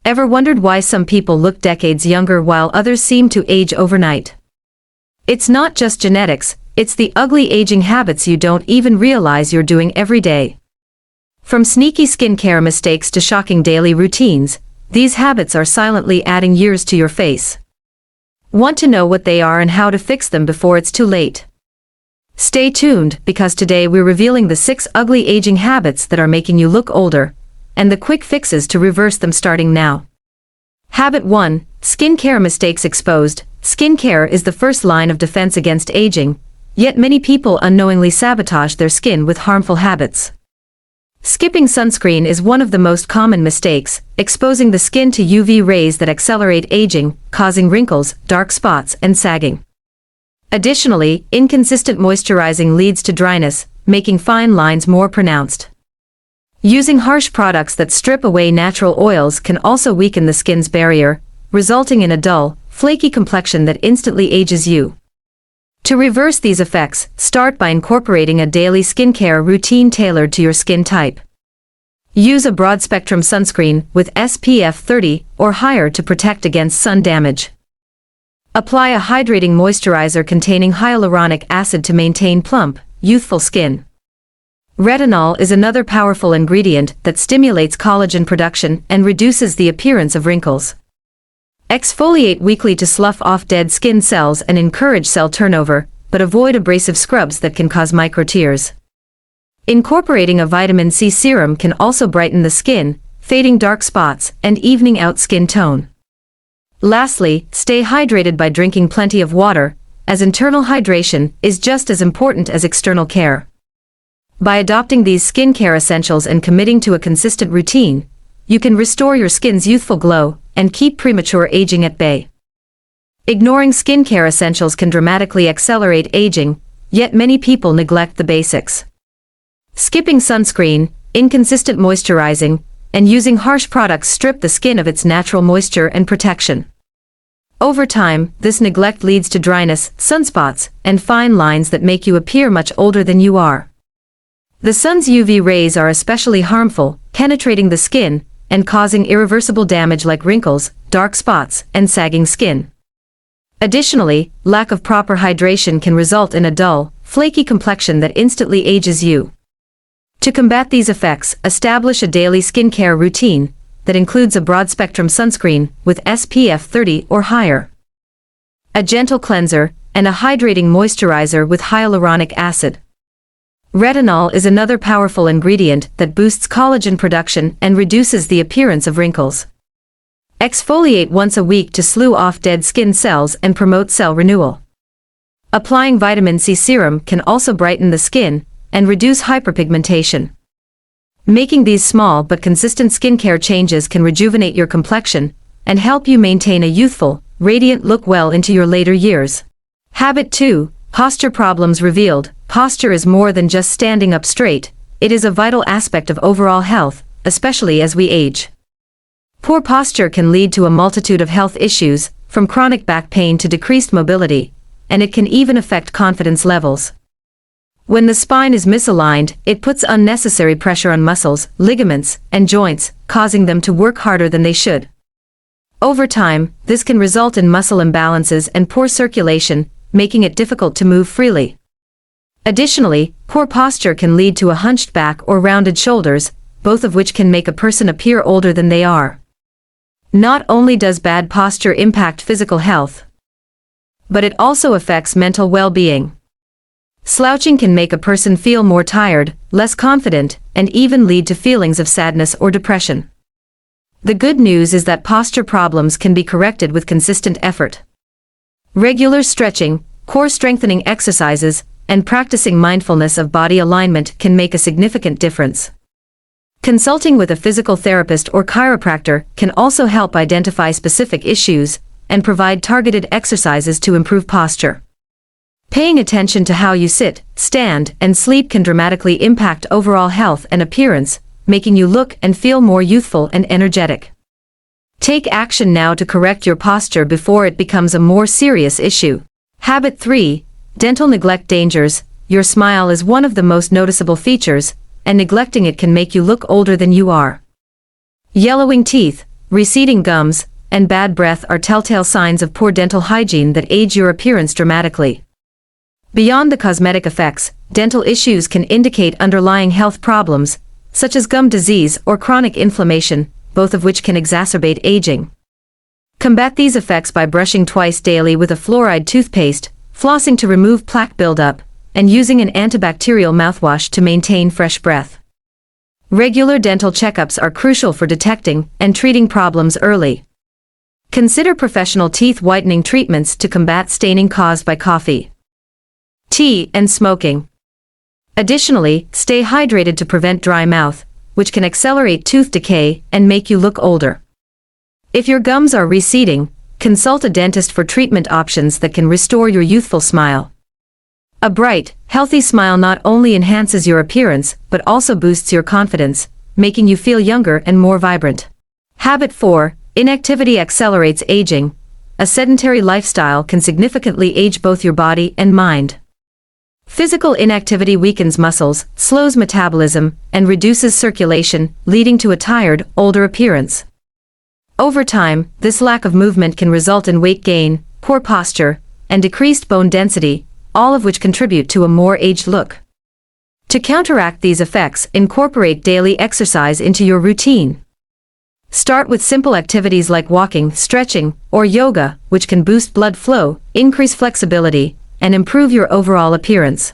Ever wondered why some people look decades younger while others seem to age overnight? It's not just genetics, it's the ugly aging habits you don't even realize you're doing every day. From sneaky skincare mistakes to shocking daily routines, these habits are silently adding years to your face. Want to know what they are and how to fix them before it's too late? Stay tuned, because today we're revealing the 6 ugly aging habits that are making you look older, and the quick fixes to reverse them starting now. Habit 1. Skincare mistakes exposed. Skincare is the first line of defense against aging, yet many people unknowingly sabotage their skin with harmful habits. Skipping sunscreen is one of the most common mistakes, exposing the skin to UV rays that accelerate aging, causing wrinkles, dark spots, and sagging. Additionally, inconsistent moisturizing leads to dryness, making fine lines more pronounced. Using harsh products that strip away natural oils can also weaken the skin's barrier, resulting in a dull, flaky complexion that instantly ages you. To reverse these effects, start by incorporating a daily skincare routine tailored to your skin type. Use a broad-spectrum sunscreen with SPF 30 or higher to protect against sun damage. Apply a hydrating moisturizer containing hyaluronic acid to maintain plump, youthful skin. Retinol is another powerful ingredient that stimulates collagen production and reduces the appearance of wrinkles. Exfoliate weekly to slough off dead skin cells and encourage cell turnover, but avoid abrasive scrubs that can cause microtears. Incorporating a vitamin C serum can also brighten the skin, fading dark spots and evening out skin tone. Lastly, stay hydrated by drinking plenty of water, as internal hydration is just as important as external care. By adopting these skincare essentials and committing to a consistent routine, you can restore your skin's youthful glow and keep premature aging at bay. Ignoring skincare essentials can dramatically accelerate aging, yet many people neglect the basics. Skipping sunscreen, inconsistent moisturizing, and using harsh products strip the skin of its natural moisture and protection. Over time, this neglect leads to dryness, sunspots, and fine lines that make you appear much older than you are. The sun's UV rays are especially harmful, penetrating the skin and causing irreversible damage like wrinkles, dark spots, and sagging skin. Additionally, lack of proper hydration can result in a dull, flaky complexion that instantly ages you. To combat these effects, establish a daily skincare routine that includes a broad-spectrum sunscreen with SPF 30 or higher, a gentle cleanser, and a hydrating moisturizer with hyaluronic acid. Retinol is another powerful ingredient that boosts collagen production and reduces the appearance of wrinkles. Exfoliate once a week to slough off dead skin cells and promote cell renewal. Applying vitamin C serum can also brighten the skin and reduce hyperpigmentation. Making these small but consistent skincare changes can rejuvenate your complexion and help you maintain a youthful, radiant look well into your later years. Habit 2. Posture problems revealed. Posture is more than just standing up straight, it is a vital aspect of overall health, especially as we age. Poor posture can lead to a multitude of health issues, from chronic back pain to decreased mobility, and it can even affect confidence levels. When the spine is misaligned, it puts unnecessary pressure on muscles, ligaments, and joints, causing them to work harder than they should. Over time, this can result in muscle imbalances and poor circulation, making it difficult to move freely. Additionally, poor posture can lead to a hunched back or rounded shoulders, both of which can make a person appear older than they are. Not only does bad posture impact physical health, but it also affects mental well-being. Slouching can make a person feel more tired, less confident, and even lead to feelings of sadness or depression. The good news is that posture problems can be corrected with consistent effort. Regular stretching, core strengthening exercises, and practicing mindfulness of body alignment can make a significant difference. Consulting with a physical therapist or chiropractor can also help identify specific issues and provide targeted exercises to improve posture. Paying attention to how you sit, stand, and sleep can dramatically impact overall health and appearance, making you look and feel more youthful and energetic. Take action now to correct your posture before it becomes a more serious issue. Habit 3. Dental neglect dangers. Your smile is one of the most noticeable features, and neglecting it can make you look older than you are. Yellowing teeth. receding gums, and bad breath are telltale signs of poor dental hygiene that age your appearance dramatically. Beyond the cosmetic effects, dental issues can indicate underlying health problems, such as gum disease or chronic inflammation, both of which can exacerbate aging. Combat these effects by brushing twice daily with a fluoride toothpaste, flossing to remove plaque buildup, and using an antibacterial mouthwash to maintain fresh breath. Regular dental checkups are crucial for detecting and treating problems early. Consider professional teeth whitening treatments to combat staining caused by coffee, tea, and smoking. Additionally, stay hydrated to prevent dry mouth, which can accelerate tooth decay and make you look older. If your gums are receding, consult a dentist for treatment options that can restore your youthful smile. A bright, healthy smile not only enhances your appearance but also boosts your confidence, making you feel younger and more vibrant. Habit 4. Inactivity accelerates aging. A sedentary lifestyle can significantly age both your body and mind. Physical inactivity weakens muscles, slows metabolism, and reduces circulation, leading to a tired, older appearance. Over time, this lack of movement can result in weight gain, poor posture, and decreased bone density, all of which contribute to a more aged look. To counteract these effects, incorporate daily exercise into your routine. Start with simple activities like walking, stretching, or yoga, which can boost blood flow, increase flexibility, and improve your overall appearance.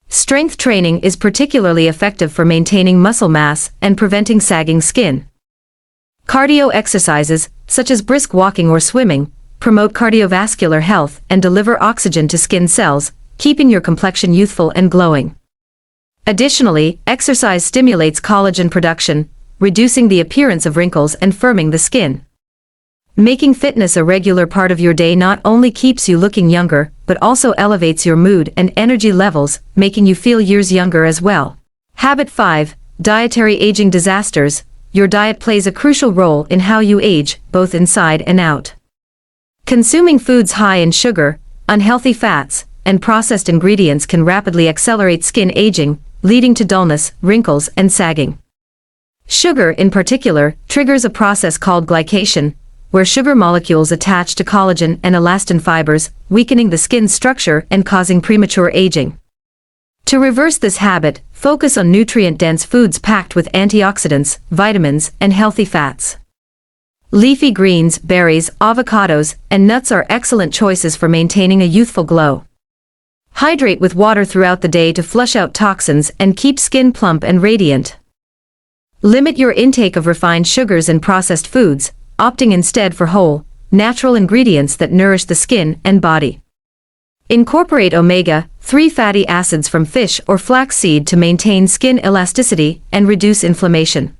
Strength training is particularly effective for maintaining muscle mass and preventing sagging skin. Cardio exercises, such as brisk walking or swimming, promote cardiovascular health and deliver oxygen to skin cells, keeping your complexion youthful and glowing. Additionally, exercise stimulates collagen production, reducing the appearance of wrinkles and firming the skin. Making fitness a regular part of your day not only keeps you looking younger, but also elevates your mood and energy levels, making you feel years younger as well. Habit 5. Dietary aging disasters. Your diet plays a crucial role in how you age, both inside and out. Consuming foods high in sugar, unhealthy fats, and processed ingredients can rapidly accelerate skin aging, leading to dullness, wrinkles, and sagging. Sugar, in particular, triggers a process called glycation, where sugar molecules attach to collagen and elastin fibers, weakening the skin's structure and causing premature aging. To reverse this habit, focus on nutrient-dense foods packed with antioxidants, vitamins, and healthy fats. Leafy greens, berries, avocados, and nuts are excellent choices for maintaining a youthful glow. Hydrate with water throughout the day to flush out toxins and keep skin plump and radiant. Limit your intake of refined sugars and processed foods, opting instead for whole, natural ingredients that nourish the skin and body. Incorporate omega-3 fatty acids from fish or flaxseed to maintain skin elasticity and reduce inflammation.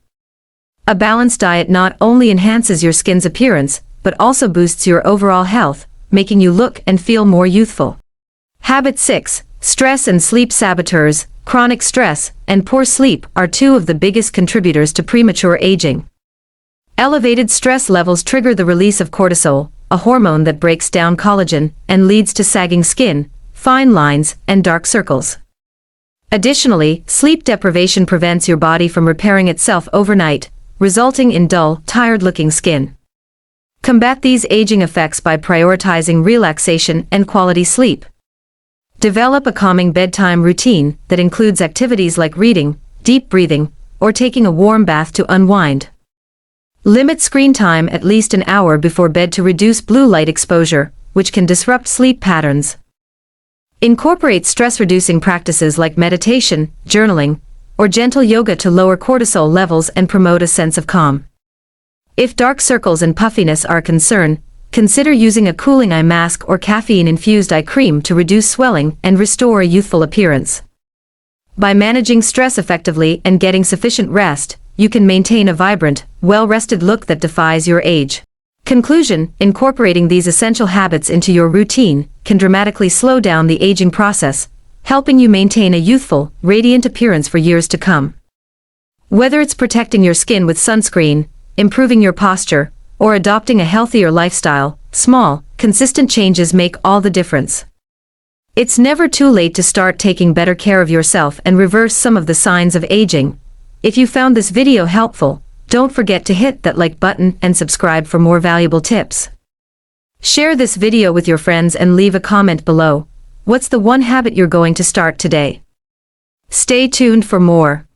A balanced diet not only enhances your skin's appearance, but also boosts your overall health, making you look and feel more youthful. Habit 6. Stress and sleep saboteurs. Chronic stress and poor sleep are two of the biggest contributors to premature aging. Elevated stress levels trigger the release of cortisol, a hormone that breaks down collagen and leads to sagging skin, fine lines, and dark circles. Additionally, sleep deprivation prevents your body from repairing itself overnight, resulting in dull, tired-looking skin. Combat these aging effects by prioritizing relaxation and quality sleep. Develop a calming bedtime routine that includes activities like reading, deep breathing, or taking a warm bath to unwind. Limit screen time at least an hour before bed to reduce blue light exposure, which can disrupt sleep patterns. Incorporate stress-reducing practices like meditation, journaling, or gentle yoga to lower cortisol levels and promote a sense of calm. If dark circles and puffiness are a concern, consider using a cooling eye mask or caffeine-infused eye cream to reduce swelling and restore a youthful appearance. By managing stress effectively and getting sufficient rest, you can maintain a vibrant, well-rested look that defies your age. Conclusion: incorporating these essential habits into your routine can dramatically slow down the aging process, helping you maintain a youthful, radiant appearance for years to come. Whether it's protecting your skin with sunscreen, improving your posture, or adopting a healthier lifestyle, small, consistent changes make all the difference. It's never too late to start taking better care of yourself and reverse some of the signs of aging. If you found this video helpful, Don't forget to hit that like button and subscribe for more valuable tips. Share this video with your friends and leave a comment below. What's the one habit you're going to start today? Stay tuned for more.